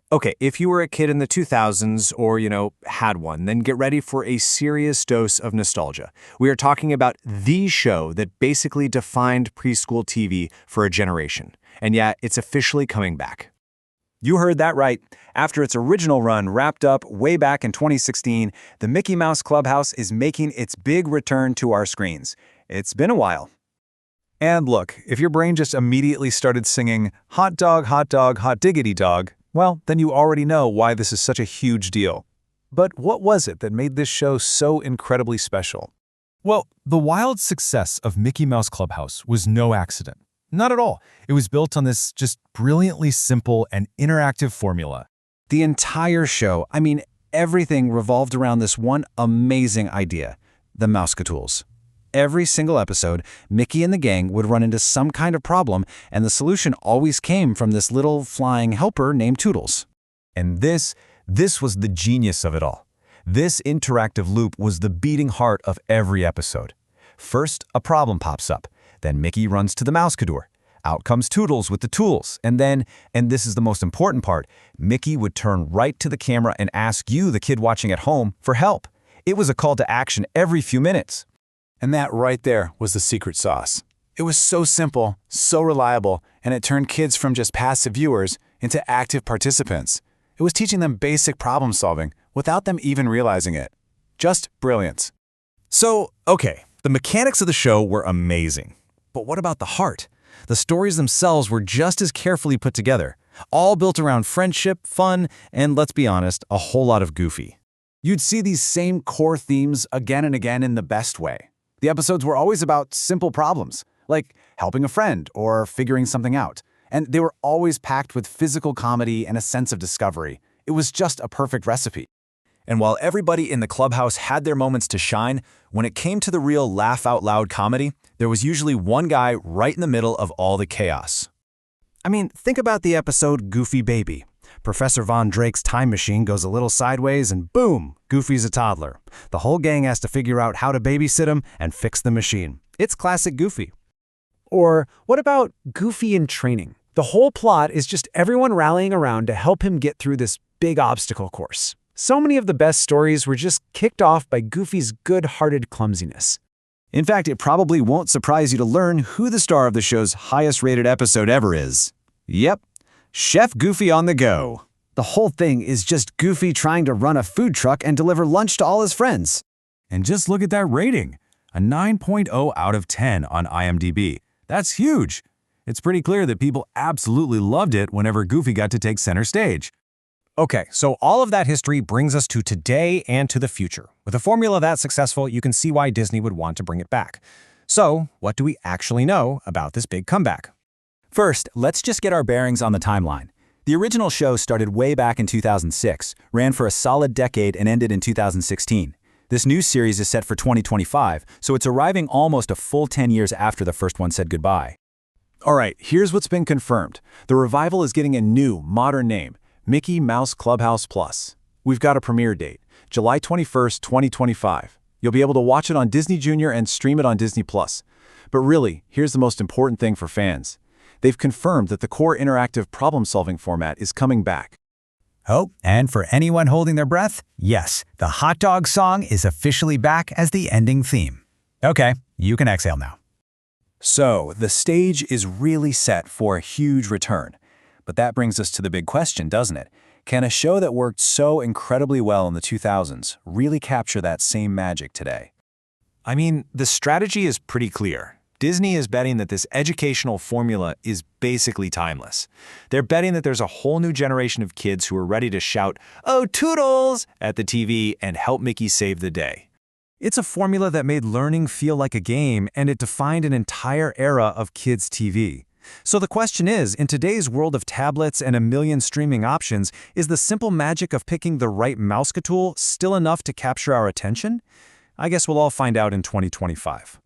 Okay, if you were a kid in the 2000s or, had one, then get ready for a serious dose of nostalgia. We are talking about the show that basically defined preschool TV for a generation. And yeah, it's officially coming back. You heard that right. After its original run wrapped up way back in 2016, the Mickey Mouse Clubhouse is making its big return to our screens. It's been a while. And look, if your brain just immediately started singing, hot dog, hot diggity dog, well, then you already know why this is such a huge deal. But what was it that made this show so incredibly special? Well, the wild success of Mickey Mouse Clubhouse was no accident. Not at all. It was built on this just brilliantly simple and interactive formula. The entire show, everything revolved around this one amazing idea, the Mousecatools. Every single episode, Mickey and the gang would run into some kind of problem, and the solution always came from this little flying helper named Toodles. And this was the genius of it all. This interactive loop was the beating heart of every episode. First, a problem pops up. Then Mickey runs to the Mousecador. Out comes Toodles with the tools. And then, and this is the most important part, Mickey would turn right to the camera and ask you, the kid watching at home, for help. It was a call to action every few minutes. And that right there was the secret sauce. It was so simple, so reliable, and it turned kids from just passive viewers into active participants. It was teaching them basic problem solving without them even realizing it. Just brilliance. So, okay, the mechanics of the show were amazing. But what about the heart? The stories themselves were just as carefully put together, all built around friendship, fun, and let's be honest, a whole lot of goofy. You'd see these same core themes again and again in the best way. The episodes were always about simple problems, like helping a friend or figuring something out. And they were always packed with physical comedy and a sense of discovery. It was just a perfect recipe. And while everybody in the clubhouse had their moments to shine, when it came to the real laugh-out-loud comedy, there was usually one guy right in the middle of all the chaos. Think about the episode Goofy Baby. Professor Von Drake's time machine goes a little sideways and boom, Goofy's a toddler. The whole gang has to figure out how to babysit him and fix the machine. It's classic Goofy. Or what about Goofy in Training? The whole plot is just everyone rallying around to help him get through this big obstacle course. So many of the best stories were just kicked off by Goofy's good-hearted clumsiness. In fact, it probably won't surprise you to learn who the star of the show's highest-rated episode ever is. Yep, Chef Goofy on the go. The whole thing is just Goofy trying to run a food truck and deliver lunch to all his friends. And just look at that rating, a 9.0 out of 10 on IMDb. That's huge. It's pretty clear that people absolutely loved it whenever Goofy got to take center stage. Okay, so all of that history brings us to today and to the future. With a formula that successful, you can see why Disney would want to bring it back. So, what do we actually know about this big comeback? First, let's just get our bearings on the timeline. The original show started way back in 2006, ran for a solid decade, and ended in 2016. This new series is set for 2025, so it's arriving almost a full 10 years after the first one said goodbye. All right, here's what's been confirmed. The revival is getting a new, modern name, Mickey Mouse Clubhouse Plus. We've got a premiere date, July 21st, 2025. You'll be able to watch it on Disney Junior and stream it on Disney+. But really, here's the most important thing for fans. They've confirmed that the core interactive problem-solving format is coming back. Oh, and for anyone holding their breath, yes, the hot dog song is officially back as the ending theme. Okay, you can exhale now. So, the stage is really set for a huge return. But that brings us to the big question, doesn't it? Can a show that worked so incredibly well in the 2000s really capture that same magic today? The strategy is pretty clear. Disney is betting that this educational formula is basically timeless. They're betting that there's a whole new generation of kids who are ready to shout, "Oh, Toodles!" at the TV and help Mickey save the day. It's a formula that made learning feel like a game, and it defined an entire era of kids' TV. So the question is, in today's world of tablets and a million streaming options, is the simple magic of picking the right Mousecatool still enough to capture our attention? I guess we'll all find out in 2025.